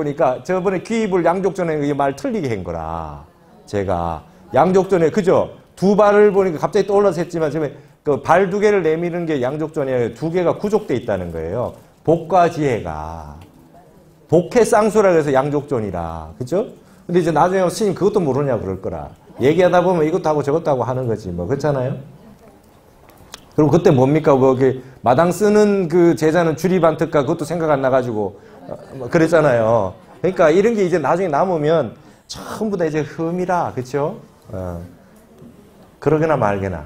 보니까 저번에 귀입을 양족전에 말 틀리게 한 거라. 제가 양족전에 그죠? 두 발을 보니까 갑자기 떠올라서 했지만 지금 그 발 두 개를 내미는 게 양족전에 두 개가 구족돼 있다는 거예요. 복과 지혜가. 복해 쌍수라 그래서 양족전이라. 그죠? 근데 이제 나중에 스님 그것도 모르냐 그럴 거라. 얘기하다 보면 이것도 하고 저것도 하고 하는 거지. 뭐 그렇잖아요? 그리고 그때 뭡니까? 뭐 마당 쓰는 그 제자는 주리반특가 그것도 생각 안 나가지고 그랬잖아요. 그러니까 이런 게 이제 나중에 남으면 전부 다 이제 흠이라. 그쵸? 그러거나 말거나.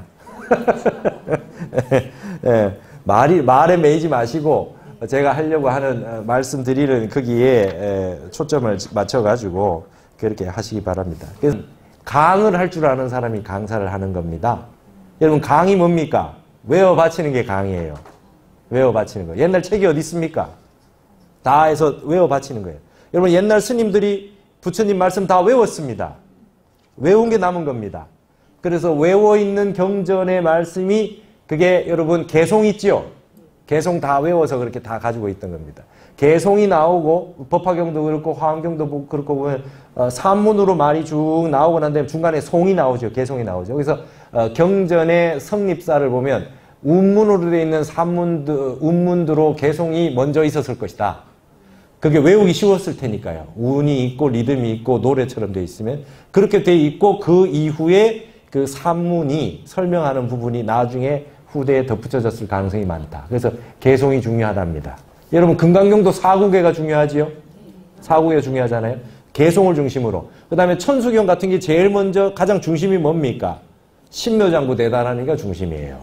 예, 말에 매이지 마시고 제가 하려고 하는 말씀드리는 거기에 초점을 맞춰가지고 그렇게 하시기 바랍니다. 그래서 강을 할 줄 아는 사람이 강사를 하는 겁니다. 여러분 강이 뭡니까? 외워 바치는 게 강이에요. 외워 바치는 거. 옛날 책이 어디 있습니까? 다 해서 외워 바치는 거예요. 여러분 옛날 스님들이 부처님 말씀 다 외웠습니다. 외운 게 남은 겁니다. 그래서 외워 있는 경전의 말씀이 그게 여러분 개송 있지요? 개송 다 외워서 그렇게 다 가지고 있던 겁니다. 개송이 나오고 법화경도 그렇고 화엄경도 그렇고 보면 산문으로 말이 쭉 나오고 난 다음에 중간에 송이 나오죠. 개송이 나오죠. 그래서 경전의 성립사를 보면 운문으로 되어 있는 운문들로 개송이 먼저 있었을 것이다. 그게 외우기 쉬웠을 테니까요. 운이 있고 리듬이 있고 노래처럼 되어 있으면 그렇게 되어 있고 그 이후에 그 산문이 설명하는 부분이 나중에 후대에 덧붙여졌을 가능성이 많다. 그래서 개송이 중요하답니다. 여러분 금강경도 사구계가 중요하지요? 사구계가 중요하잖아요. 개송을 중심으로. 그 다음에 천수경 같은 게 제일 먼저 가장 중심이 뭡니까? 신묘장구 대단하니까 중심이에요.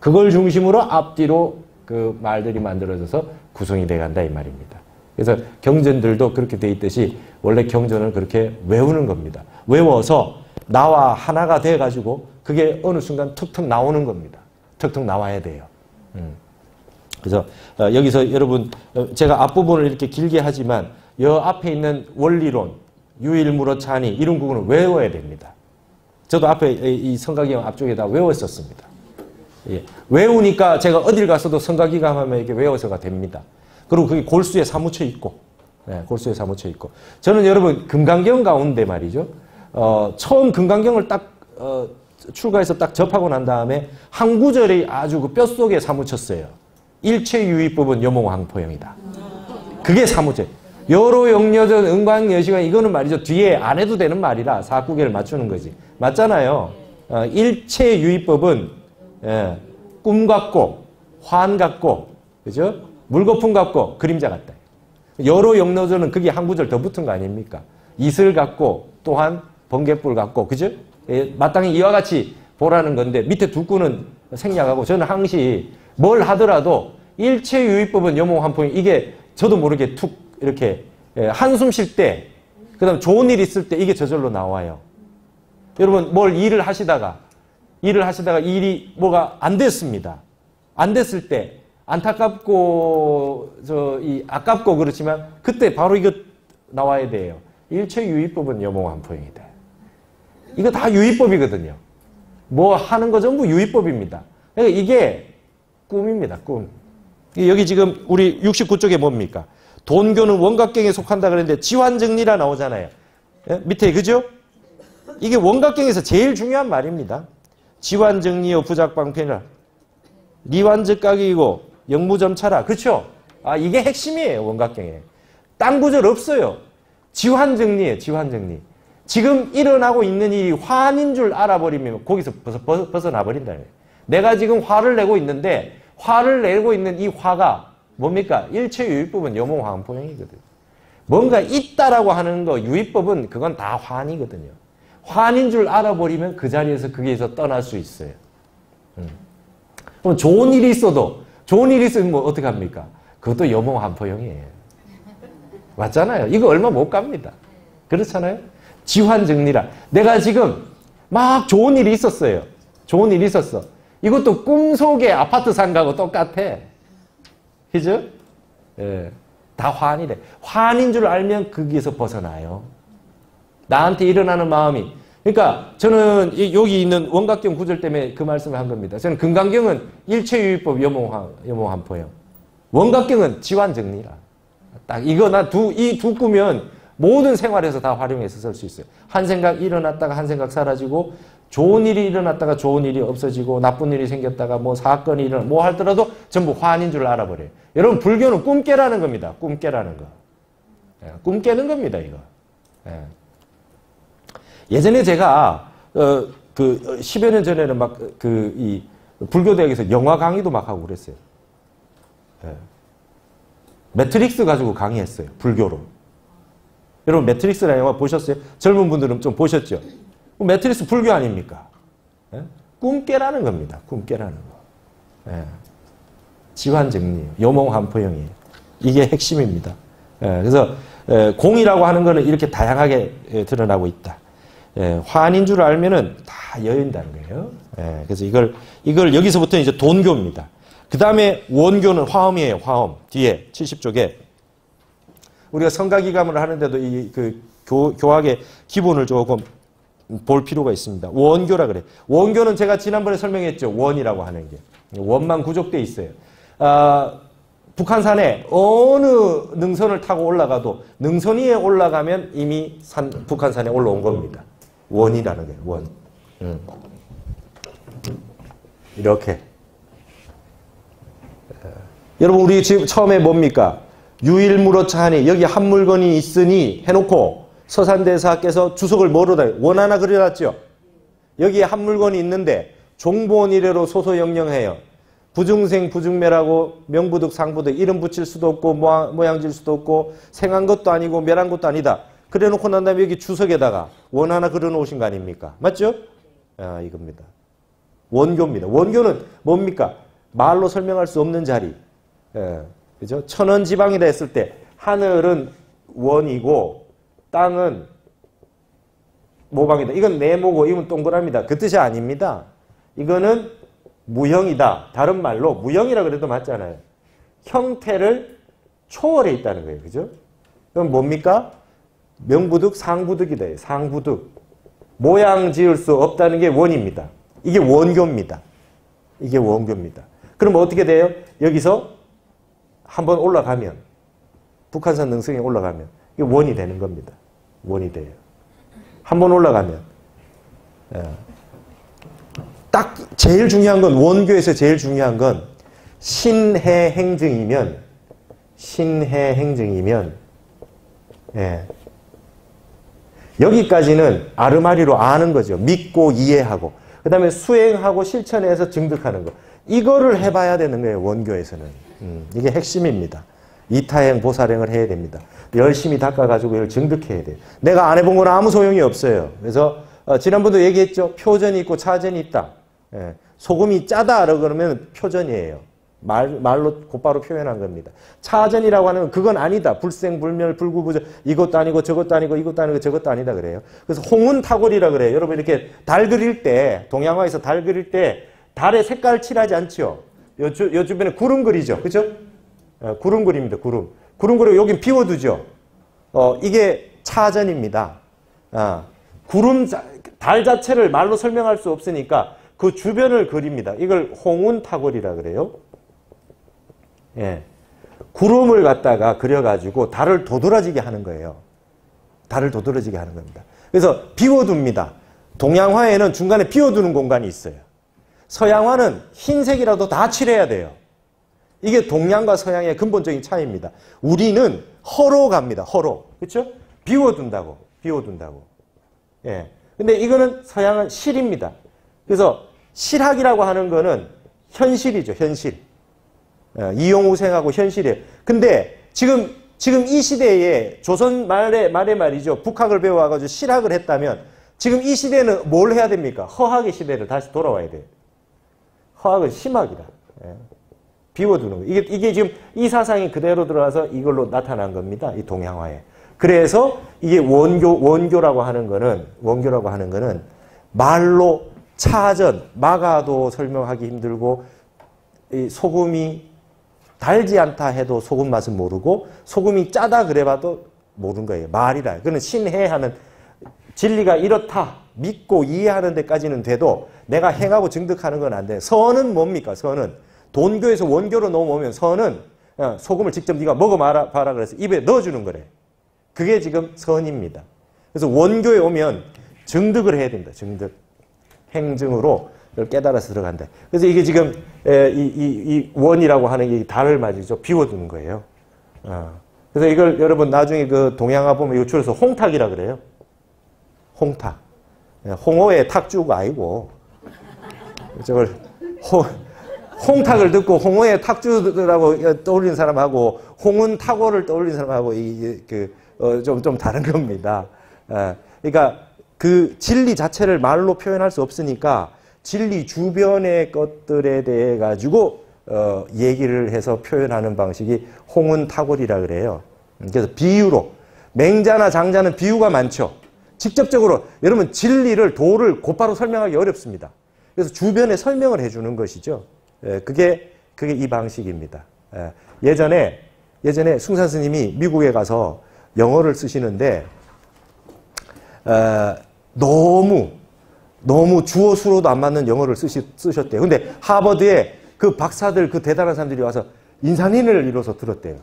그걸 중심으로 앞뒤로 그 말들이 만들어져서 구성이 돼간다 이 말입니다. 그래서 경전들도 그렇게 돼 있듯이 원래 경전을 그렇게 외우는 겁니다. 외워서 나와 하나가 돼가지고 그게 어느 순간 툭툭 나오는 겁니다. 툭툭 나와야 돼요. 그래서 여기서 여러분 제가 앞부분을 이렇게 길게 하지만 여 앞에 있는 원리론, 유일무로차니 이런 부분을 외워야 됩니다. 저도 앞에 이 성가기감 앞쪽에다 외웠었습니다. 예. 외우니까 제가 어딜 가서도 성가기감 하면 이렇게 외워서가 됩니다. 그리고 그게 골수에 사무쳐 있고, 네, 골수에 사무쳐 있고. 저는 여러분 금강경 가운데 말이죠. 처음 금강경을 딱 출가해서 딱 접하고 난 다음에 한 구절이 아주 그 뼛속에 사무쳤어요. 일체유의법은 여몽황포형이다. 그게 사무쳐. 여로영여전 응광여시간 이거는 말이죠. 뒤에 안 해도 되는 말이라 사구계를 맞추는 거지. 맞잖아요. 일체유의법은 꿈 같고 환 같고 그죠? 물거품 같고 그림자 같다. 여로영여전은 그게 한 구절 더 붙은 거 아닙니까? 이슬 같고 또한 번갯불 같고 그죠? 마땅히 이와 같이 보라는 건데 밑에 두 구는 생략하고 저는 항시 뭘 하더라도 일체유의법은 여몽환포형 이게 저도 모르게 툭 이렇게 한숨 쉴 때 그 다음 좋은 일 있을 때 이게 저절로 나와요. 여러분 뭘 일을 하시다가 일이 뭐가 안 됐습니다. 안 됐을 때 안타깝고 아깝고 그렇지만 그때 바로 이거 나와야 돼요. 일체유의법은 여몽환포형이다. 이거 다 유의법이거든요. 뭐 하는 거 전부 유의법입니다. 그러니까 이게 꿈입니다. 꿈. 여기 지금 우리 69쪽에 뭡니까? 돈교는 원각경에 속한다 그랬는데 지환정리라 나오잖아요. 예? 밑에 그죠? 이게 원각경에서 제일 중요한 말입니다. 지환정리요 부작방편이라 리완즉각이고 영무점차라. 그렇죠? 아 이게 핵심이에요. 원각경에. 딴 구절 없어요. 지환정리예요. 지환정리. 지금 일어나고 있는 일이 환인 줄 알아버리면 거기서 벗어나 버린다는 거예요. 내가 지금 화를 내고 있는데 화를 내고 있는 이 화가 뭡니까? 일체유의법은 여몽환포형이거든요. 뭔가 있다라고 하는 거 유의법은 그건 다 환이거든요. 환인 줄 알아버리면 그 자리에서 거기에서 떠날 수 있어요. 그럼 좋은 일이 있어도 뭐 어떻게 합니까? 그것도 여몽환포형이에요. 맞잖아요. 이거 얼마 못 갑니다. 그렇잖아요. 지환정리라. 내가 지금 막 좋은 일이 있었어요. 좋은 일이 있었어. 이것도 꿈속에 아파트 산 거하고 똑같아. 그죠? 예. 다 환이래. 환인 줄 알면 거기에서 벗어나요. 나한테 일어나는 마음이. 그러니까 저는 여기 있는 원각경 구절 때문에 그 말씀을 한 겁니다. 저는 금강경은 일체유의법 여몽환포형. 원각경은 지환정리라. 딱 이거 이 두 꾸면 모든 생활에서 다 활용해서 쓸 수 있어요. 한 생각 일어났다가 한 생각 사라지고, 좋은 일이 일어났다가 좋은 일이 없어지고, 나쁜 일이 생겼다가 뭐 사건이 일어나 뭐 하더라도 전부 환인 줄 알아버려요. 여러분, 불교는 꿈 깨라는 겁니다. 꿈 깨라는 거. 예, 꿈 깨는 겁니다, 이거. 예. 예전에 제가 그 10여 년 전에는 막 이 불교대학에서 영화 강의도 막 하고 그랬어요. 예. 매트릭스 가지고 강의했어요. 불교로. 여러분, 매트릭스라는 영화 보셨어요? 젊은 분들은 좀 보셨죠? 매트릭스 불교 아닙니까? 예? 꿈 깨라는 겁니다. 꿈 깨라는 거. 예. 지환정리, 요몽환포영이에요. 이게 핵심입니다. 예. 그래서 공이라고 하는 거는 이렇게 다양하게 드러나고 있다. 예. 환인 줄 알면은 다 여인다는 거예요. 예. 그래서 이걸 여기서부터 이제 돈교입니다. 그 다음에 원교는 화엄이에요. 화엄. 뒤에 70쪽에 우리가 성가기감을 하는데도 교학의 기본을 조금 볼 필요가 있습니다. 원교라 그래. 원교는 제가 지난번에 설명했죠. 원이라고 하는 게. 원만 구족되어 있어요. 북한산에 어느 능선을 타고 올라가도 능선 위에 올라가면 이미 북한산에 올라온 겁니다. 원이라는 거예요. 원. 이렇게. 여러분, 우리 지금 처음에 뭡니까? 유일무로차하니 여기 한 물건이 있으니 해놓고 서산대사께서 주석을 뭐로다? 원 하나 그려놨죠? 여기에 한 물건이 있는데 종보원이래로 소소영령해요. 부중생 부중매라고 명부득 상부득 이름 붙일 수도 없고 모양질 수도 없고 생한 것도 아니고 멸한 것도 아니다. 그래놓고 난 다음에 여기 주석에다가 원 하나 그려놓으신 거 아닙니까? 맞죠? 이겁니다. 원교입니다. 원교는 뭡니까? 말로 설명할 수 없는 자리. 그죠? 천원지방이라 했을 때 하늘은 원이고 땅은 모방이다. 이건 네모고 이건 동그랍니다. 그 뜻이 아닙니다. 이거는 무형이다. 다른 말로 무형이라 그래도 맞잖아요. 형태를 초월해 있다는 거예요. 그죠? 그럼 뭡니까? 명부득 상부득이다. 상부득. 모양 지을 수 없다는 게 원입니다. 이게 원교입니다. 이게 원교입니다. 그럼 어떻게 돼요? 여기서 한번 올라가면 북한산 능성에 올라가면 이게 원이 되는 겁니다. 원이 돼요. 한번 올라가면 딱 제일 중요한 건 원교에서 제일 중요한 건 신해행증이면 여기까지는 아르마리로 아는 거죠. 믿고 이해하고 그 다음에 수행하고 실천해서 증득하는 거. 이거를 해봐야 되는 거예요. 원교에서는. 이게 핵심입니다. 이타행, 보살행을 해야 됩니다. 열심히 닦아가지고 이걸 증득해야 돼요. 내가 안 해본 건 아무 소용이 없어요. 그래서 지난번도 얘기했죠. 표전이 있고 차전이 있다. 예. 소금이 짜다 그러면 표전이에요. 말로 곧바로 표현한 겁니다. 차전이라고 하는 건 그건 아니다. 불생불멸, 불구부전 이것도 아니고 저것도 아니고 이것도 아니고 저것도 아니다 그래요. 그래서 홍은타골이라 그래요. 여러분 이렇게 달 그릴 때 동양화에서 달 그릴 때 달의 색깔 칠하지 않죠. 요 주변에 구름 그리죠. 그죠? 구름 그립니다. 구름 그리고 여긴 비워두죠. 이게 차전입니다. 달 자체를 말로 설명할 수 없으니까 그 주변을 그립니다. 이걸 홍운타골이라 그래요. 예. 구름을 갖다가 그려가지고 달을 도드라지게 하는 거예요. 달을 도드라지게 하는 겁니다. 그래서 비워둡니다. 동양화에는 중간에 비워두는 공간이 있어요. 서양화는 흰색이라도 다 칠해야 돼요. 이게 동양과 서양의 근본적인 차이입니다. 우리는 허로 갑니다. 허로. 그렇죠? 비워둔다고. 예. 근데 이거는 서양은 실입니다. 그래서 실학이라고 하는 거는 현실이죠. 현실. 이용우생하고 현실이에요. 근데 지금 이 시대에 조선 말에 말이죠. 북학을 배워가지고 실학을 했다면 지금 이 시대는 뭘 해야 됩니까? 허학의 시대를 다시 돌아와야 돼요. 허학은 심학이다. 예. 비워두는 거. 이게 지금 이 사상이 그대로 들어와서 이걸로 나타난 겁니다. 이 동양화에. 그래서 이게 원교라고 하는 거는 말로 차전, 막아도 설명하기 힘들고 이 소금이 달지 않다 해도 소금 맛은 모르고 소금이 짜다 그래봐도 모르는 거예요. 말이라. 그는 신해하는 진리가 이렇다 믿고 이해하는 데까지는 돼도 내가 행하고 증득하는 건 안 돼. 선은 뭡니까? 선은 돈교에서 원교로 넘어오면 선은 소금을 직접 네가 먹어봐라 그래서 입에 넣어주는 거래. 그게 지금 선입니다. 그래서 원교에 오면 증득을 해야 된다. 증득. 행증으로 이걸 깨달아서 들어간다. 그래서 이게 지금 이 원이라고 하는 이 달을 말이죠. 비워두는 거예요. 그래서 이걸 여러분 나중에 그 동양화 보면 이거 줄여서 홍탁이라 그래요. 홍탁. 홍어에 탁주가 아니고 저걸 홍탁을 듣고 홍어에 탁주라고 떠올리는 사람하고 홍은 탁월을 떠올리는 사람하고 좀 다른 겁니다. 그러니까 그 진리 자체를 말로 표현할 수 없으니까 진리 주변의 것들에 대해 가지고 얘기를 해서 표현하는 방식이 홍은 탁월이라 그래요. 그래서 비유로 맹자나 장자는 비유가 많죠. 직접적으로 여러분 진리를 도를 곧바로 설명하기 어렵습니다. 그래서 주변에 설명을 해주는 것이죠. 그게 이 방식입니다. 예전에 숭산 스님이 미국에 가서 영어를 쓰시는데 너무 주어 수로도 안 맞는 영어를 쓰셨대요. 근데 하버드에 그 박사들 그 대단한 사람들이 와서 인산인해를 이뤄서 들었대요.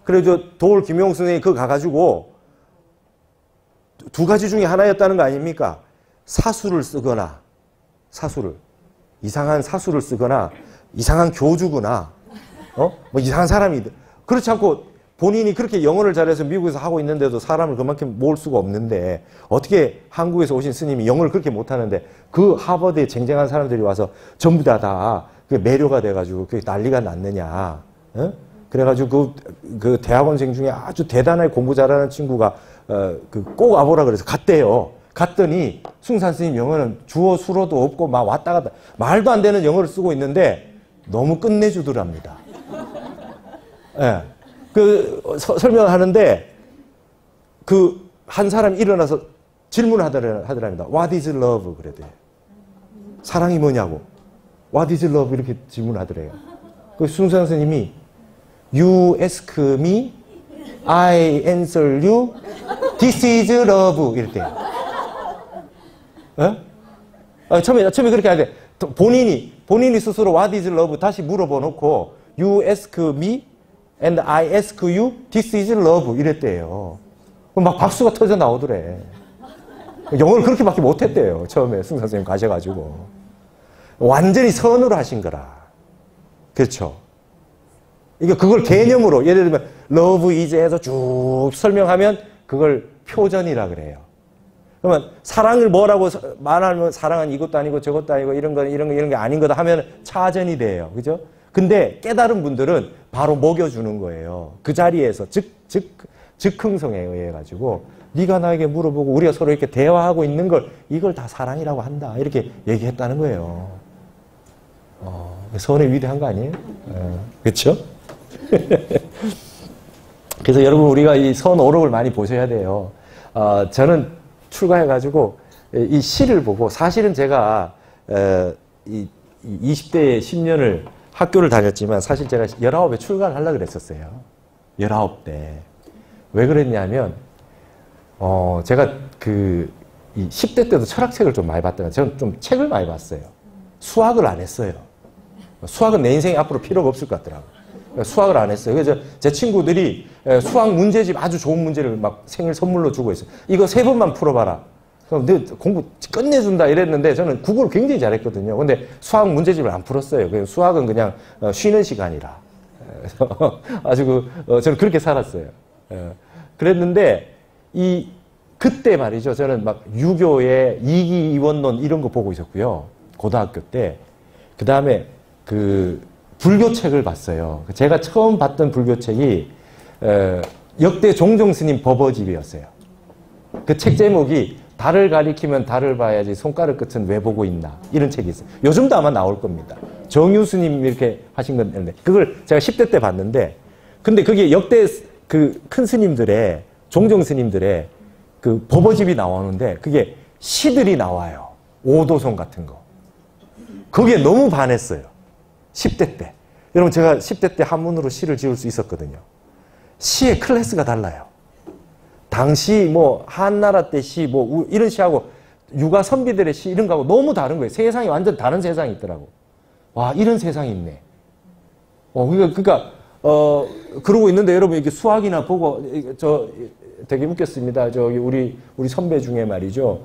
그래서 도올 김용수 선생님이 그거 가가지고 두 가지 중에 하나였다는 거 아닙니까? 사수를 쓰거나 이상한 사수를 쓰거나 이상한 교주구나 뭐 이상한 사람이 그렇지 않고 본인이 그렇게 영어를 잘해서 미국에서 하고 있는데도 사람을 그만큼 모을 수가 없는데 어떻게 한국에서 오신 스님이 영어를 그렇게 못하는데 그 하버드에 쟁쟁한 사람들이 와서 전부 다 매료가 돼가지고 그게 난리가 났느냐. 그래가지고 그 대학원생 중에 아주 대단하게 공부 잘하는 친구가 꼭 와보라 그래서 갔대요. 갔더니 숭산 스님 영어는 주어 수로도 없고 막 왔다 갔다 말도 안 되는 영어를 쓰고 있는데 너무 끝내주더랍니다. 예. 설명을 하는데 한 사람이 일어나서 질문을 하더랍니다. What is love? 그래도 사랑이 뭐냐고. What is love? 이렇게 질문하더래요. 숭산 스님이 You ask me, I answer you, this is love. 이렇게. 처음에 그렇게 하는데 본인이 스스로 What is love? 다시 물어봐 놓고 You ask me and I ask you, this is love. 이랬대요. 막 박수가 터져 나오더래. 영어를 그렇게밖에 못했대요. 처음에 숭산 선생님 가셔가지고. 완전히 선으로 하신 거라. 그렇죠. 그걸 개념으로 예를 들면 love is 해서 쭉 설명하면 그걸 표전이라 그래요. 그러면 사랑을 뭐라고 말하면 사랑은 이것도 아니고 저것도 아니고 이런 게 아닌 거다 하면 차전이 돼요. 그죠? 근데 깨달은 분들은 바로 먹여주는 거예요. 그 자리에서 즉흥성에 의해 가지고 네가 나에게 물어보고 우리가 서로 이렇게 대화하고 있는 걸 이걸 다 사랑이라고 한다. 이렇게 얘기했다는 거예요. 선의 위대한 거 아니에요? 그렇죠? 그래서 여러분 우리가 이 선 오록을 많이 보셔야 돼요. 저는 출가해가지고 이 시를 보고 사실은 제가 이 20대에 10년을 학교를 다녔지만 사실 제가 19에 출가를 하려고 그랬었어요. 19대. 왜 그랬냐면 제가 이 10대 때도 철학책을 좀 많이 봤다면 저는 좀 책을 많이 봤어요. 수학을 안 했어요. 수학은 내 인생에 앞으로 필요가 없을 것 같더라고요. 수학을 안 했어요. 그래서 제 친구들이 수학 문제집 아주 좋은 문제를 막 생일 선물로 주고 있어요. 이거 3번만 풀어봐라. 그럼 너 공부 끝내준다 이랬는데 저는 국어를 굉장히 잘했거든요. 근데 수학 문제집을 안 풀었어요. 수학은 그냥 쉬는 시간이라. 아주 저는 그렇게 살았어요. 그랬는데 그때 말이죠. 저는 막 유교의 이기이원론 이런 거 보고 있었고요. 고등학교 때. 그 다음에 불교책을 봤어요. 제가 처음 봤던 불교책이 역대 종종스님 법어집이었어요. 그 책 제목이 달을 가리키면 달을 봐야지 손가락 끝은 왜 보고 있나 이런 책이 있어요. 요즘도 아마 나올 겁니다. 정유스님 이렇게 하신 건데 그걸 제가 10대 때 봤는데 근데 그게 역대 큰 스님들의 종종스님들의 법어집이 나오는데 그게 시들이 나와요. 오도송 같은 거. 그게 너무 반했어요. 10대 때. 여러분 제가 10대 때 한문으로 시를 지을 수 있었거든요. 시의 클래스가 달라요. 당시 한나라 때 시 이런 시하고 유가 선비들의 시 이런 거하고 너무 다른 거예요. 세상이 완전 다른 세상이 있더라고. 와 이런 세상이 있네. 그러니까 그러고 있는데 여러분 이렇게 수학이나 보고 되게 웃겼습니다. 저기 우리 선배 중에 말이죠.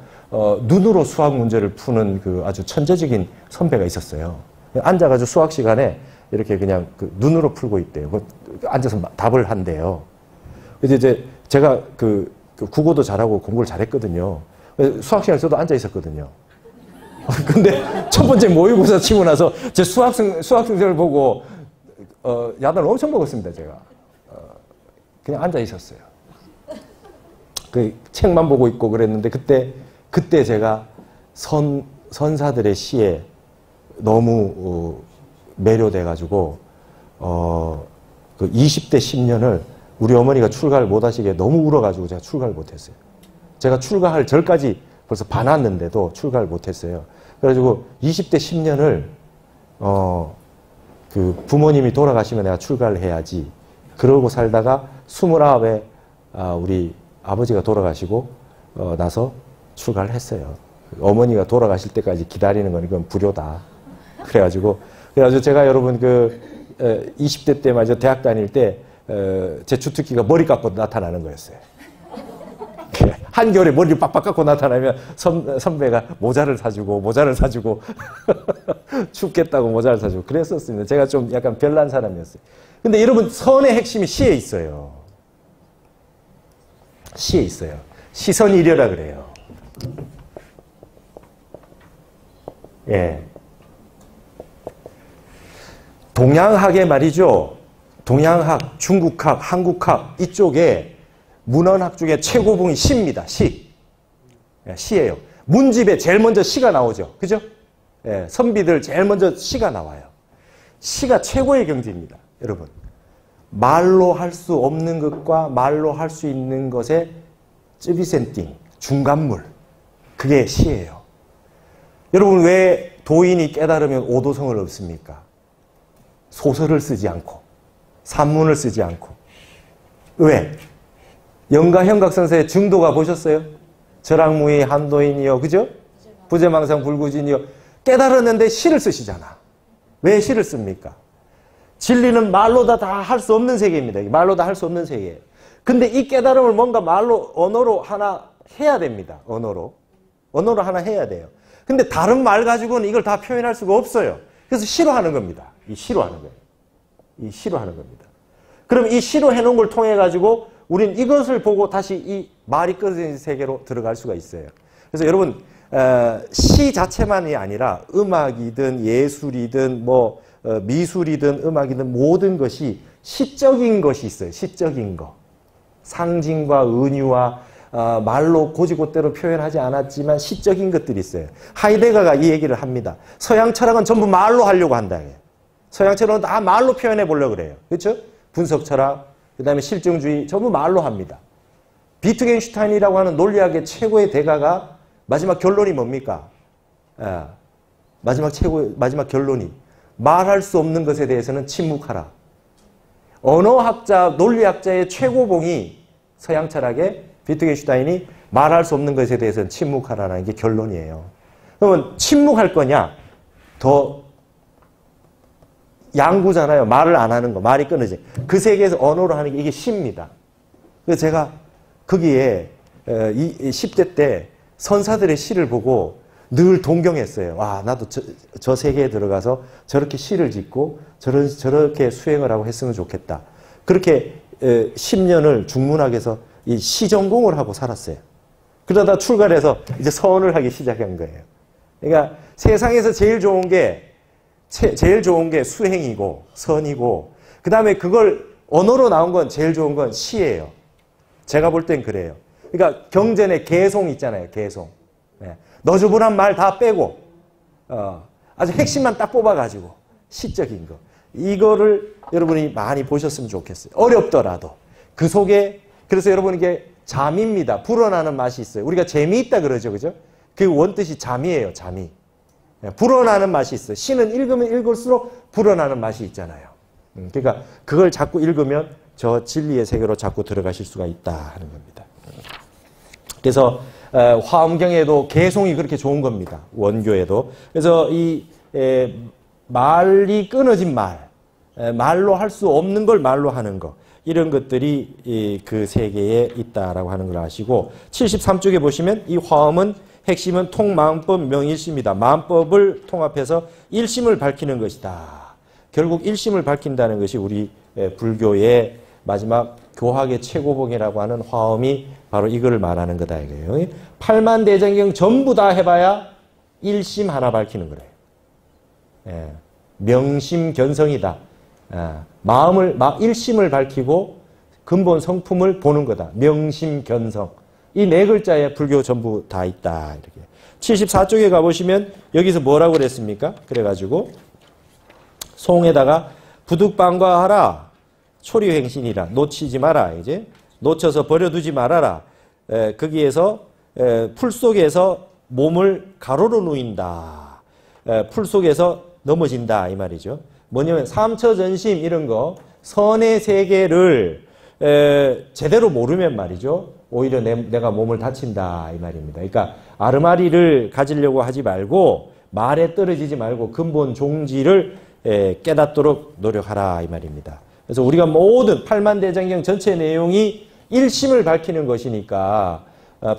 눈으로 수학 문제를 푸는 그 아주 천재적인 선배가 있었어요. 앉아가지고 수학 시간에 이렇게 그냥 그 눈으로 풀고 있대요. 앉아서 답을 한대요. 그래서 이제 제가 그 국어도 잘하고 공부를 잘했거든요. 수학 시간에 저도 앉아 있었거든요. 근데 첫 번째 모의고사 치고 나서 제 수학생들을 보고 야단을 엄청 먹었습니다. 제가 그냥 앉아 있었어요. 그 책만 보고 있고 그랬는데 그때 제가 선사들의 시에 너무 매료돼가지고 그 20대 10년을 우리 어머니가 출가를 못하시게 너무 울어가지고 제가 출가를 못했어요. 제가 출가할 절까지 벌써 봐놨는데도 출가를 못했어요. 그래가지고 20대 10년을 그 부모님이 돌아가시면 내가 출가를 해야지. 그러고 살다가 29에 우리 아버지가 돌아가시고 나서 출가를 했어요. 어머니가 돌아가실 때까지 기다리는 건 이건 불효다. 그래가지고 제가 여러분 20대 때 맞아 대학 다닐 때 제 주특기가 머리 깎고 나타나는 거였어요. 한겨울에 머리를 빡빡 깎고 나타나면 선배가 모자를 사주고 춥겠다고 모자를 사주고 그랬었습니다. 제가 좀 약간 별난 사람이었어요. 근데 여러분 선의 핵심이 시에 있어요. 시에 있어요. 시선이 이려라 그래요. 예. 동양학에 말이죠. 동양학, 중국학, 한국학 이쪽에 문헌학 중에 최고봉이 시입니다. 시. 예, 시예요. 문집에 제일 먼저 시가 나오죠. 그죠? 예, 선비들 제일 먼저 시가 나와요. 시가 최고의 경지입니다. 여러분. 말로 할 수 없는 것과 말로 할 수 있는 것의 쯔비센띵, 중간물. 그게 시예요. 여러분 왜 도인이 깨달으면 오도성을 얻습니까? 소설을 쓰지 않고 산문을 쓰지 않고. 왜? 영가현각선사의 증도가 보셨어요? 절악무의 한도인이요. 그죠? 부재망상 불구진이요. 깨달았는데 시를 쓰시잖아. 왜 시를 씁니까? 진리는 말로 다 할 수 없는 세계입니다. 말로 다 할 수 없는 세계예요. 근데 이 깨달음을 뭔가 말로, 언어로 하나 해야 됩니다. 언어로 하나 해야 돼요. 근데 다른 말 가지고는 이걸 다 표현할 수가 없어요. 그래서 시로 하는 겁니다. 이 시로 하는 거예요. 이 시로 하는 겁니다. 그럼 이 시로 해놓은 걸 통해 가지고 우린 이것을 보고 다시 이 말이 끊어진 세계로 들어갈 수가 있어요. 그래서 여러분 시 자체만이 아니라 음악이든 예술이든 뭐 미술이든 음악이든 모든 것이 시적인 것이 있어요. 시적인 거. 상징과 은유와 말로 고지고대로 표현하지 않았지만 시적인 것들이 있어요. 하이데거가 이 얘기를 합니다. 서양 철학은 전부 말로 하려고 한다. 서양 철학은 다 말로 표현해 보려고 그래요. 그렇죠? 분석 철학, 그 다음에 실증주의 전부 말로 합니다. 비트겐슈타인이라고 하는 논리학의 최고의 대가가 마지막 결론이 뭡니까? 마지막 결론이 말할 수 없는 것에 대해서는 침묵하라. 언어학자, 논리학자의 최고봉이 서양 철학의 비트겐슈타인이 말할 수 없는 것에 대해서는 침묵하라는 게 결론이에요. 그러면 침묵할 거냐? 더 양구잖아요. 말을 안 하는 거. 말이 끊어지. 그 세계에서 언어로 하는 게 이게 시입니다. 그래서 제가 거기에 10대 때 선사들의 시를 보고 늘 동경했어요. 와, 나도 저 세계에 들어가서 저렇게 시를 짓고 저렇게 수행을 하고 했으면 좋겠다. 그렇게 10년을 중문학에서 이 시 전공을 하고 살았어요. 그러다 출가를 해서 이제 선을 하기 시작한 거예요. 그러니까 세상에서 제일 좋은 게 수행이고 선이고 그 다음에 그걸 언어로 나온 건 제일 좋은 건 시예요. 제가 볼 땐 그래요. 그러니까 경전에 개송 있잖아요. 개송. 네. 너저분한 말 다 빼고 아주 핵심만 딱 뽑아가지고 시적인 거. 이거를 여러분이 많이 보셨으면 좋겠어요. 어렵더라도. 그 속에 그래서 여러분 이게 잠입니다. 불어나는 맛이 있어요. 우리가 재미있다 그러죠. 그죠? 그 원뜻이 잠이에요. 잠이. 불어나는 맛이 있어요. 시는 읽으면 읽을수록 불어나는 맛이 있잖아요. 그러니까 그걸 자꾸 읽으면 저 진리의 세계로 자꾸 들어가실 수가 있다 하는 겁니다. 그래서 화엄경에도 개송이 그렇게 좋은 겁니다. 원교에도. 그래서 이 말이 끊어진 말, 말로 할 수 없는 걸 말로 하는 거. 이런 것들이 그 세계에 있다라고 하는 걸 아시고 73쪽에 보시면 이 화엄은 핵심은 통마음법 명일심이다. 마음법을 통합해서 일심을 밝히는 것이다. 결국 일심을 밝힌다는 것이 우리 불교의 마지막 교학의 최고봉이라고 하는 화엄이 바로 이거를 말하는 거다 이거예요. 팔만대장경 전부 다 해봐야 일심 하나 밝히는 거래요. 예. 명심견성이다. 일심을 밝히고 근본 성품을 보는 거다. 명심견성. 이 네 글자에 불교 전부 다 있다. 이렇게. 74쪽에 가보시면 여기서 뭐라고 그랬습니까? 그래가지고 송에다가 부득방과하라. 초리행신이라. 놓치지 마라. 이제 놓쳐서 버려두지 말아라. 거기에서 풀 속에서 몸을 가로로 누인다. 풀 속에서 넘어진다. 이 말이죠. 뭐냐면 삼처전심 이런 거 선의 세계를 제대로 모르면 말이죠. 오히려 내가 몸을 다친다 이 말입니다. 그러니까 아르마리를 가지려고 하지 말고 말에 떨어지지 말고 근본 종지를 깨닫도록 노력하라 이 말입니다. 그래서 우리가 모든 팔만대장경 전체 내용이 일심을 밝히는 것이니까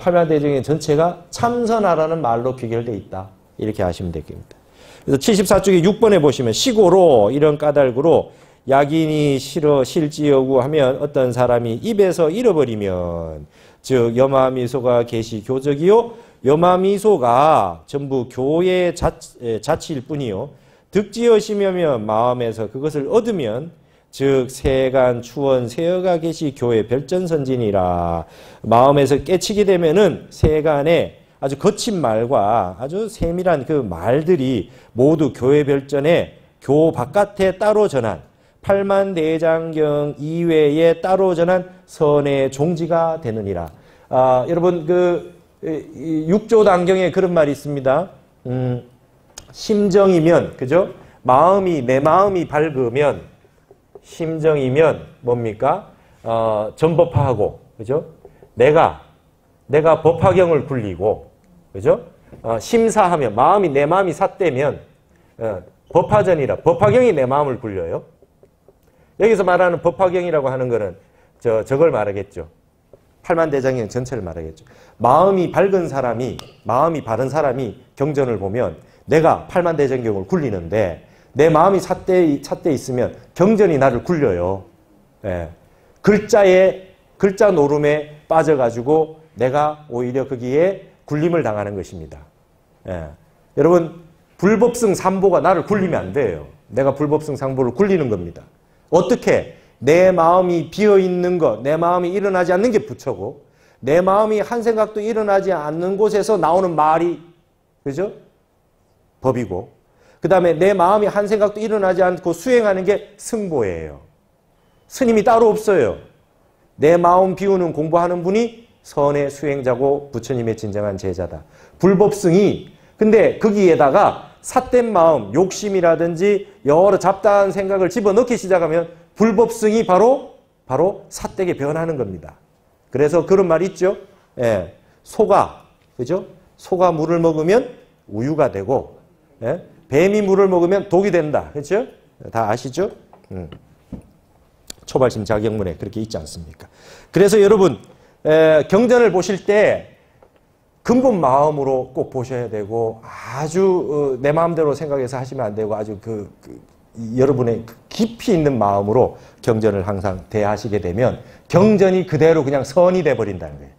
팔만대장경 전체가 참선하라는 말로 귀결되어 있다. 이렇게 아시면 되겠습니다. 그래서 74쪽에 6번에 보시면 시고로 이런 까닭으로 약인이 싫어 실지여구 하면 어떤 사람이 입에서 잃어버리면 즉 여마미소가 계시 교적이요 여마미소가 전부 교의 자치일 뿐이요 득지어시면 마음에서 그것을 얻으면 즉 세간 추원 세어가 계시 교의 별전선진이라 마음에서 깨치게 되면은 세간에 아주 거친 말과 아주 세밀한 그 말들이 모두 교회 별전에 교 바깥에 따로 전한 팔만대장경 이외에 따로 전한 선의 종지가 되느니라. 여러분 그 육조단경에 그런 말이 있습니다. 심정이면 그죠? 내 마음이 밝으면 심정이면 뭡니까? 전법화하고 그죠? 내가 법화경을 굴리고 그죠? 심사하면 내 마음이 삿되면 법화전이라 법화경이 내 마음을 굴려요. 여기서 말하는 법화경이라고 하는 거는 저걸 말하겠죠. 팔만대장경 전체를 말하겠죠. 마음이 바른 사람이 경전을 보면 내가 팔만대장경을 굴리는데 내 마음이 삿대 있으면 경전이 나를 굴려요. 예. 글자 노름에 빠져가지고 내가 오히려 거기에 굴림을 당하는 것입니다. 예. 여러분 불법승 삼보가 나를 굴리면 안 돼요. 내가 불법승 삼보를 굴리는 겁니다. 어떻게? 내 마음이 비어있는 것, 내 마음이 일어나지 않는 게 부처고 내 마음이 한 생각도 일어나지 않는 곳에서 나오는 말이 그죠? 법이고 그 다음에 내 마음이 한 생각도 일어나지 않고 수행하는 게 승보예요. 스님이 따로 없어요. 내 마음 비우는 공부하는 분이 선의 수행자고 부처님의 진정한 제자다. 불법승이 근데 거기에다가 삿된 마음, 욕심이라든지 여러 잡다한 생각을 집어넣기 시작하면 불법승이 바로 삿되게 변하는 겁니다. 그래서 그런 말 있죠. 예, 소가 그죠? 소가 물을 먹으면 우유가 되고 예? 뱀이 물을 먹으면 독이 된다. 그렇죠? 다 아시죠? 초발심 자경문에 그렇게 있지 않습니까? 그래서 여러분 경전을 보실 때 근본 마음으로 꼭 보셔야 되고 아주 내 마음대로 생각해서 하시면 안 되고 아주 여러분의 깊이 있는 마음으로 경전을 항상 대하시게 되면 경전이 그대로 그냥 선이 돼버린다는 거예요.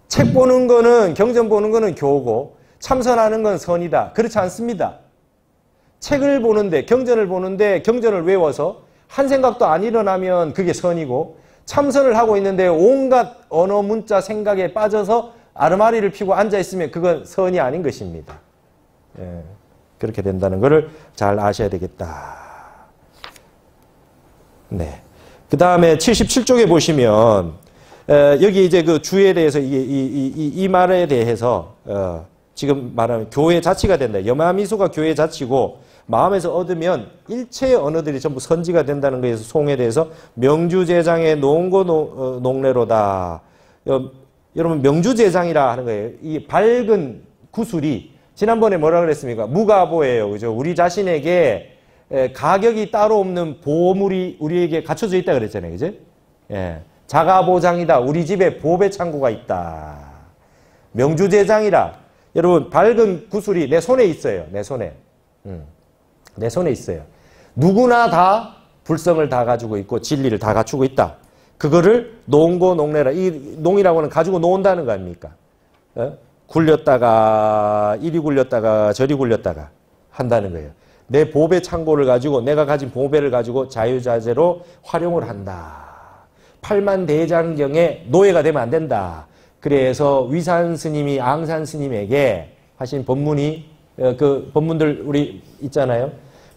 책 보는 거는 경전 보는 거는 교고 참선하는 건 선이다. 그렇지 않습니다. 책을 보는데 경전을 보는데 경전을 외워서 한 생각도 안 일어나면 그게 선이고 참선을 하고 있는데 온갖 언어 문자 생각에 빠져서 아르마리를 피고 앉아있으면 그건 선이 아닌 것입니다. 예, 그렇게 된다는 것을 잘 아셔야 되겠다. 네. 그 다음에 77쪽에 보시면 여기 이제 그 주에 대해서 이 말에 대해서 지금 말하는 교회 자치가 된다. 여마미소가 교회 자치고 마음에서 얻으면 일체의 언어들이 전부 선지가 된다는 것에서 송에 대해서 명주제장의 농고 농례로다. 여러분 명주제장이라 하는 거예요. 이 밝은 구슬이 지난번에 뭐라 그랬습니까? 무가보예요. 그죠? 우리 자신에게 가격이 따로 없는 보물이 우리에게 갖춰져 있다 그랬잖아요. 그죠? 예. 자가보장이다. 우리 집에 보배 창고가 있다. 명주대장이라. 여러분 밝은 구슬이 내 손에 있어요. 내 손에. 내 손에 있어요. 누구나 다 불성을 다 가지고 있고 진리를 다 갖추고 있다. 그거를 농고 농래라. 이 농이라고 하는 가지고 논다는 거 아닙니까? 굴렸다가 이리 굴렸다가 저리 굴렸다가 한다는 거예요. 내 보배 창고를 가지고 내가 가진 보배를 가지고 자유자재로 활용을 한다. 팔만대장경의 노예가 되면 안 된다. 그래서 위산 스님이 앙산 스님에게 하신 법문이 그 법문들 우리 있잖아요.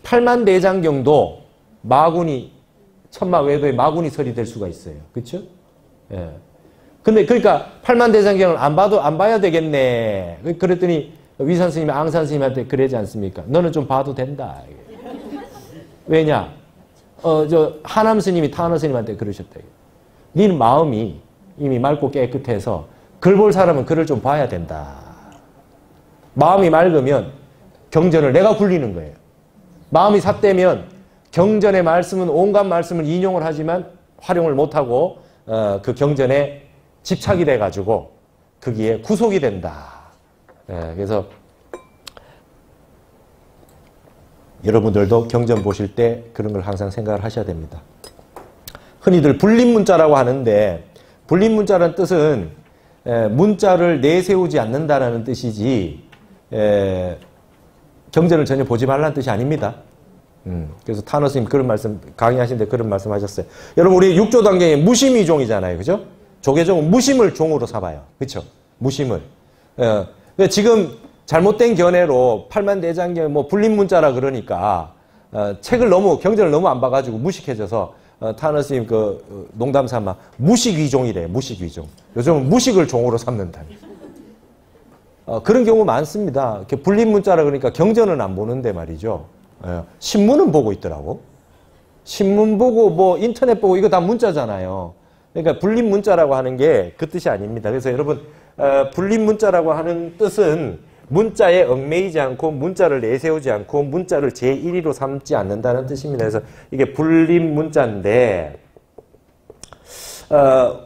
팔만대장경도 마군이 천마외도의 마군이 설이 될 수가 있어요. 그렇죠? 예. 근데 그러니까 팔만대장경을 안 봐야 되겠네. 그랬더니 위산 스님이 앙산 스님한테 그러지 않습니까? 너는 좀 봐도 된다. 왜냐? 저 하남 스님이 타너 스님한테 그러셨다. 너는 마음이 이미 맑고 깨끗해서 글 볼 사람은 글을 좀 봐야 된다. 마음이 맑으면 경전을 내가 굴리는 거예요. 마음이 삿되면 경전의 말씀은 온갖 말씀을 인용을 하지만 활용을 못하고 그 경전에 집착이 돼가지고 거기에 구속이 된다. 그래서 여러분들도 경전 보실 때 그런 걸 항상 생각을 하셔야 됩니다. 흔히들 불립문자라고 하는데 불립문자라는 뜻은 문자를 내세우지 않는다라는 뜻이지 경전을 전혀 보지 말라는 뜻이 아닙니다. 그래서 타너 스님 그런 말씀 강의하시는데 그런 말씀하셨어요. 여러분 우리 육조단경에 무심이종이잖아요, 그죠? 조계종은 무심을 종으로 삼아요, 그렇죠? 무심을. 지금 잘못된 견해로 팔만대장경 뭐 불립문자라 그러니까 책을 너무 경전을 너무 안 봐가지고 무식해져서 타너 스님 그 농담 삼아 무식위종이래요. 무식위종. 요즘은 무식을 종으로 삼는다. 그런 경우 많습니다. 이렇게 불립문자라 그러니까 경전은 안 보는데 말이죠. 신문은 보고 있더라고. 신문 보고 뭐 인터넷 보고 이거 다 문자잖아요. 그러니까 불립문자라고 하는 게 그 뜻이 아닙니다. 그래서 여러분 불립문자라고 하는 뜻은 문자에 얽매이지 않고 문자를 내세우지 않고 문자를 제1위로 삼지 않는다는 뜻입니다. 그래서 이게 불립문자인데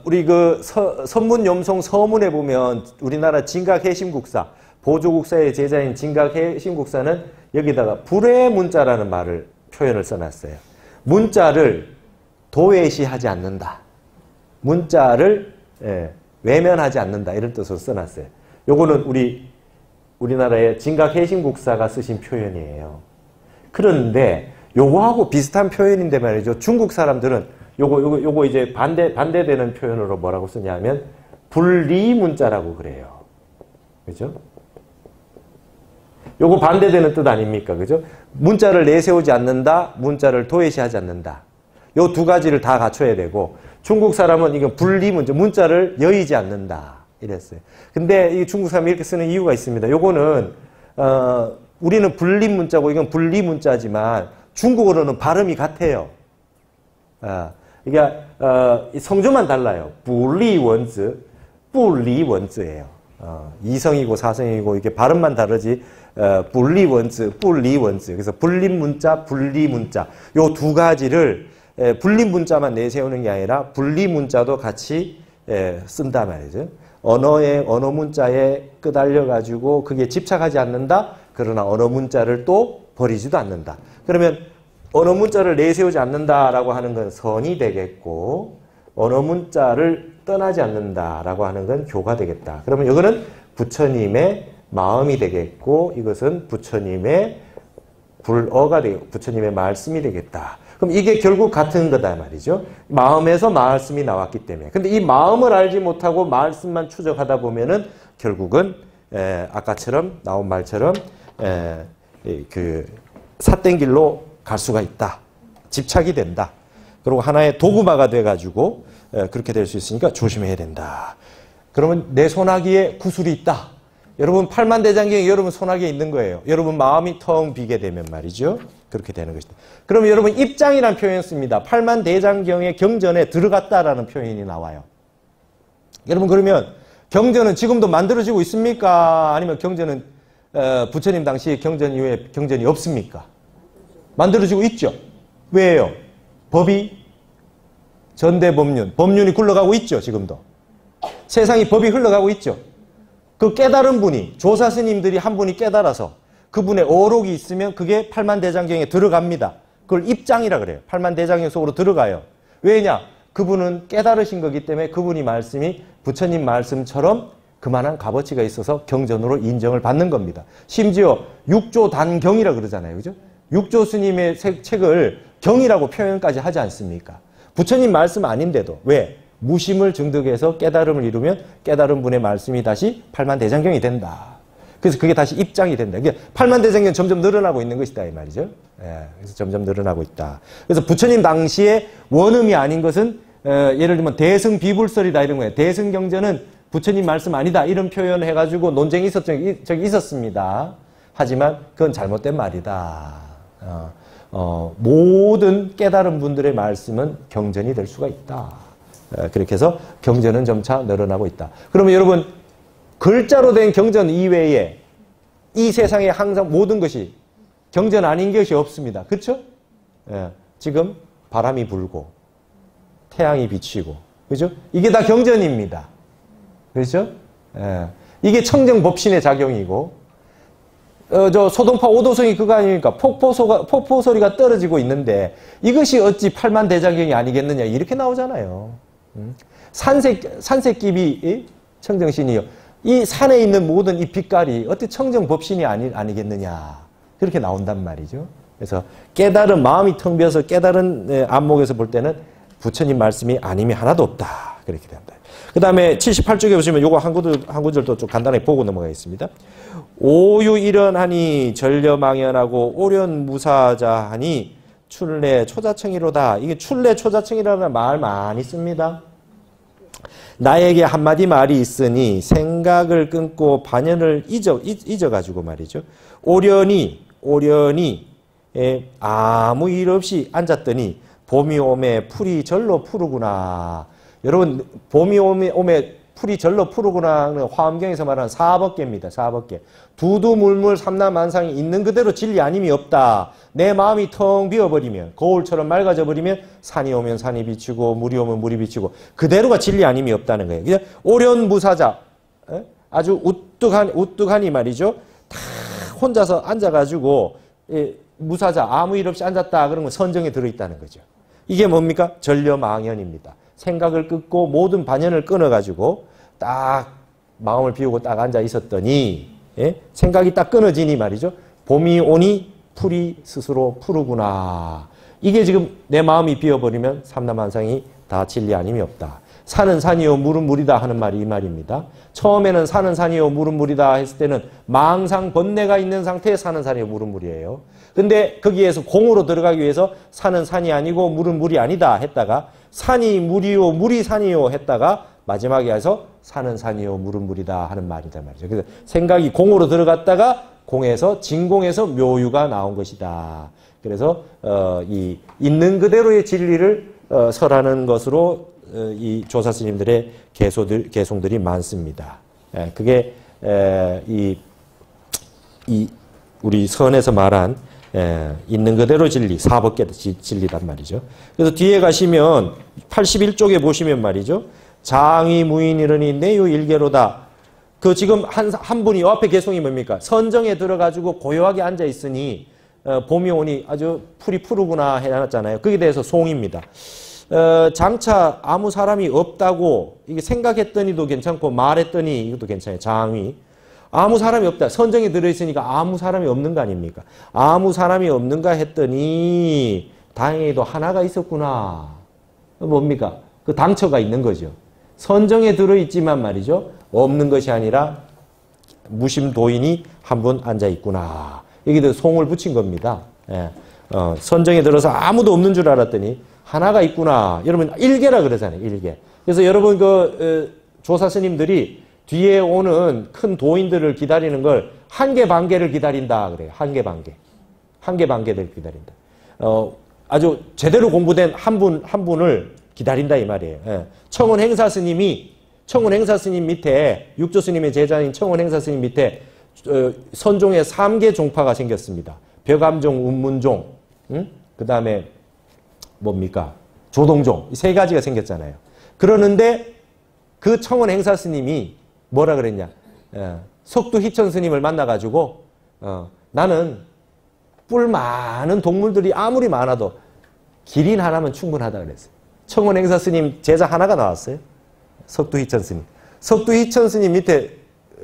우리 그 선문염송 서문에 보면 우리나라 진각해심국사 보조국사의 제자인 진각해심국사는 여기다가 불의 문자라는 말을 표현을 써놨어요. 문자를 도외시하지 않는다. 문자를 외면하지 않는다. 이런 뜻으로 써놨어요. 요거는 우리나라의 진각해심국사가 쓰신 표현이에요. 그런데 요거하고 비슷한 표현인데 말이죠. 중국 사람들은 요거 이제 반대되는 표현으로 뭐라고 쓰냐면 불리문자라고 그래요. 그죠? 요거 반대되는 뜻 아닙니까? 그죠? 문자를 내세우지 않는다, 문자를 도외시하지 않는다. 요 두 가지를 다 갖춰야 되고 중국 사람은 이건 불리문자, 문자를 여의지 않는다. 이랬어요. 근데 이 중국 사람이 이렇게 쓰는 이유가 있습니다. 요거는 우리는 불립문자고 이건 불리문자지만 중국어로는 발음이 같아요. 그러니까 성조만 달라요. 불리원즈, 불리원즈예요. 이성이고 사성이고 이게 발음만 다르지 불리원즈, 불리원즈. 그래서 불립문자, 불리문자 요 두 가지를 불립문자만 내세우는 게 아니라 불리문자도 같이 쓴단 말이죠. 언어 문자에 끄달려가지고 그게 집착하지 않는다. 그러나 언어 문자를 또 버리지도 않는다. 그러면 언어 문자를 내세우지 않는다라고 하는 건 선이 되겠고 언어 문자를 떠나지 않는다라고 하는 건 교가 되겠다. 그러면 이거는 부처님의 마음이 되겠고 이것은 부처님의 불어가 되고 부처님의 말씀이 되겠다. 그럼 이게 결국 같은 거다 말이죠. 마음에서 말씀이 나왔기 때문에. 근데 이 마음을 알지 못하고 말씀만 추적하다 보면은 결국은 아까처럼 나온 말처럼 그 삿된 길로 갈 수가 있다. 집착이 된다. 그리고 하나의 도구마가 돼가지고 그렇게 될 수 있으니까 조심해야 된다. 그러면 내 손아귀에 구슬이 있다. 여러분 팔만대장경이 여러분 손아귀에 있는 거예요. 여러분 마음이 텅 비게 되면 말이죠. 그렇게 되는 것이다. 그러면 여러분 입장이라는 표현 씁니다. 팔만대장경의 경전에 들어갔다라는 표현이 나와요. 여러분 그러면 경전은 지금도 만들어지고 있습니까? 아니면 경전은 부처님 당시 경전 이후에 경전이 없습니까? 만들어지고 있죠. 왜요? 법이 전대법륜, 법륜이 굴러가고 있죠. 지금도. 세상이 법이 흘러가고 있죠. 그 깨달은 분이, 조사 스님들이 한 분이 깨달아서 그분의 어록이 있으면 그게 팔만대장경에 들어갑니다. 그걸 입장이라 그래요. 팔만대장경 속으로 들어가요. 왜냐? 그분은 깨달으신 거기 때문에 그분이 말씀이 부처님 말씀처럼 그만한 값어치가 있어서 경전으로 인정을 받는 겁니다. 심지어 육조 단경이라 그러잖아요. 그죠? 육조 스님의 책을 경이라고 표현까지 하지 않습니까? 부처님 말씀 아닌데도. 왜? 무심을 증득해서 깨달음을 이루면 깨달은 분의 말씀이 다시 팔만대장경이 된다. 그래서 그게 다시 입장이 된다. 그러니까 팔만대장경은 점점 늘어나고 있는 것이다 이 말이죠. 예, 그래서 점점 늘어나고 있다. 그래서 부처님 당시에 원음이 아닌 것은 예를 들면 대승비불설이다 이런 거예요. 대승경전은 부처님 말씀 아니다 이런 표현을 해가지고 논쟁이 있었던 적이 있었습니다. 하지만 그건 잘못된 말이다. 모든 깨달은 분들의 말씀은 경전이 될 수가 있다. 그렇게 해서 경전은 점차 늘어나고 있다. 그러면 여러분 글자로 된 경전 이외에 이 세상에 항상 모든 것이 경전 아닌 것이 없습니다. 그렇죠? 예, 지금 바람이 불고 태양이 비치고 그죠? 이게 다 경전입니다. 그렇죠? 예, 이게 청정법신의 작용이고 저 소동파 오도성이 그거 아닙니까? 폭포 소리가 떨어지고 있는데 이것이 어찌 팔만대장경이 아니겠느냐 이렇게 나오잖아요. 산새끼비 청정신이요. 이 산에 있는 모든 이 빛깔이 어떻게 청정법신이 아니겠느냐 그렇게 나온단 말이죠. 그래서 깨달은 마음이 텅 비어서 깨달은 안목에서 볼 때는 부처님 말씀이 아님이 하나도 없다 그렇게 된다. 그 다음에 78쪽에 보시면 요거 한 구절도 좀 간단하게 보고 넘어가겠습니다. 오유일언하니 전려망연하고 오련무사자하니 출래 초자청이로다. 이게 출래 초자청이라는 말 많이 씁니다. 나에게 한마디 말이 있으니 생각을 끊고 반연을 잊어가지고 말이죠. 오련이 아무 일 없이 앉았더니 봄이 오매 풀이 절로 푸르구나. 여러분 봄이 오매 풀이 절로 푸르구나는 화엄경에서 말하는 사법계입니다. 사법계. 두두물물 삼라만상이 있는 그대로 진리 아님이 없다. 내 마음이 텅 비어버리면 거울처럼 맑아져 버리면 산이 오면 산이 비치고 물이 오면 물이 비치고 그대로가 진리 아님이 없다는 거예요. 그냥 오련무사자 아주 우뚝하니 말이죠. 다 혼자서 앉아가지고 무사자 아무 일 없이 앉았다 그러면 선정에 들어있다는 거죠. 이게 뭡니까? 전려망연입니다. 생각을 끊고 모든 반연을 끊어가지고 딱 마음을 비우고 딱 앉아 있었더니 생각이 딱 끊어지니 말이죠. 봄이 오니 풀이 스스로 푸르구나. 이게 지금 내 마음이 비어버리면 삼라만상이 다 진리 아님이 없다. 산은 산이요 물은 물이다 하는 말이 이 말입니다. 처음에는 산은 산이요 물은 물이다 했을 때는 망상 번뇌가 있는 상태에 산은 산이요 물은 물이에요. 근데 거기에서 공으로 들어가기 위해서 산은 산이 아니고 물은 물이 아니다 했다가 산이 물이요 물이 산이요 했다가 마지막에 와서 산은 산이요 물은 물이다 하는 말이다 말이죠. 그래서 생각이 공으로 들어갔다가 공에서 진공에서 묘유가 나온 것이다. 그래서 이 있는 그대로의 진리를 설하는 것으로 이 조사 스님들의 개송들이 많습니다. 그게 우리 선에서 말한 있는 그대로 진리, 사법계 진리단 말이죠. 그래서 뒤에 가시면 81쪽에 보시면 말이죠. 장위 무인이르니 내유 일개로다. 그 지금 한 분이 요 앞에 개송이 뭡니까? 선정에 들어가지고 고요하게 앉아 있으니 봄이 오니 아주 풀이 푸르구나 해놨잖아요. 거기에 대해서 송입니다. 장차 아무 사람이 없다고 이게 생각했더니도 괜찮고 말했더니 이것도 괜찮아요. 장위. 아무 사람이 없다. 선정에 들어있으니까 아무 사람이 없는 거 아닙니까? 아무 사람이 없는가 했더니 다행히도 하나가 있었구나. 뭡니까? 그 당처가 있는 거죠. 선정에 들어있지만 말이죠. 없는 것이 아니라 무심도인이 한 분 앉아있구나. 여기도 송을 붙인 겁니다. 선정에 들어서 아무도 없는 줄 알았더니 하나가 있구나. 여러분 일개라 그러잖아요. 일개. 그래서 여러분 조사 스님들이 뒤에 오는 큰 도인들을 기다리는 걸 한 개 반개를 기다린다 그래요. 한 개 반개. 한 개 반개를 기다린다. 아주 제대로 공부된 한 분을 기다린다 이 말이에요. 청원 행사 스님 밑에 육조 스님의 제자인 청원 행사 스님 밑에 선종의 3개 종파가 생겼습니다. 벼감종, 운문종, 응? 그 다음에 뭡니까? 조동종. 이 세 가지가 생겼잖아요. 그러는데 그 청원 행사 스님이 뭐라 그랬냐? 석두 희천 스님을 만나가지고 나는 뿔 많은 동물들이 아무리 많아도 기린 하나면 충분하다 그랬어요. 청원 행사 스님 제자 하나가 나왔어요. 석두 희천 스님. 석두 희천 스님 밑에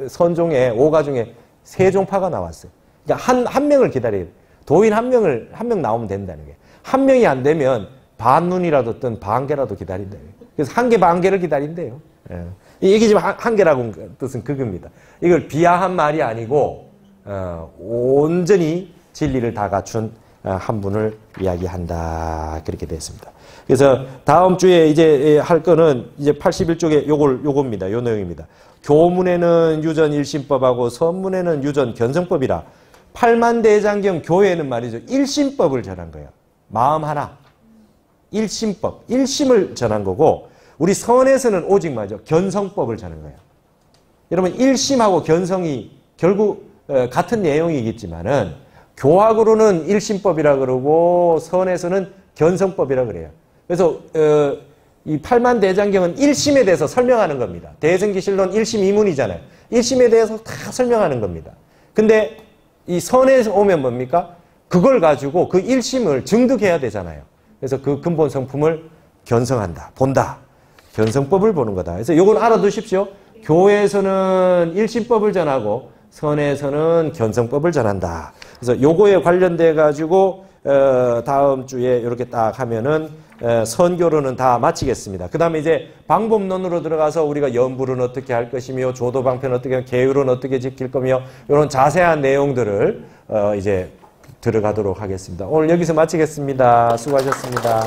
선종에 5가 중에 세종파가 나왔어요. 그러니까 한 명을 기다려야 돼. 도인 한 명 나오면 된다는 게. 한 명이 안 되면 반눈이라도 뜬 반개라도 기다린다. 그래서 한 개 반개를 기다린대요. 예. 이게 지금 한 개라고 뜻은 그겁니다. 이걸 비하한 말이 아니고 온전히 진리를 다 갖춘 한 분을 이야기한다. 그렇게 됐습니다. 그래서 다음 주에 이제 할 거는 이제 81쪽에 요겁니다. 요 내용입니다. 교문에는 유전 일심법하고 선문에는 유전 견성법이라 팔만대장경 교회는 말이죠. 일심법을 전한 거예요. 마음 하나. 일심법. 일심을 전한 거고 우리 선에서는 오직 말이죠. 견성법을 전한 거예요. 여러분 일심하고 견성이 결국 같은 내용이겠지만은 교학으로는 일심법이라 그러고 선에서는 견성법이라 그래요. 그래서 이 팔만대장경은 일심에 대해서 설명하는 겁니다. 대승기실론 일심 이문이잖아요. 일심에 대해서 다 설명하는 겁니다. 근데 이 선에서 오면 뭡니까? 그걸 가지고 그 일심을 증득해야 되잖아요. 그래서 그 근본 성품을 견성한다. 본다. 견성법을 보는 거다. 그래서 이건 알아두십시오. 교회에서는 일심법을 전하고 선에서는 견성법을 전한다. 그래서 요거에 관련돼 가지고 다음 주에 이렇게 딱 하면은 선교로는 다 마치겠습니다. 그 다음에 이제 방법론으로 들어가서 우리가 연불은 어떻게 할 것이며 조도방편 어떻게 하며 계율은 어떻게 지킬 거며 이런 자세한 내용들을 이제 들어가도록 하겠습니다. 오늘 여기서 마치겠습니다. 수고하셨습니다.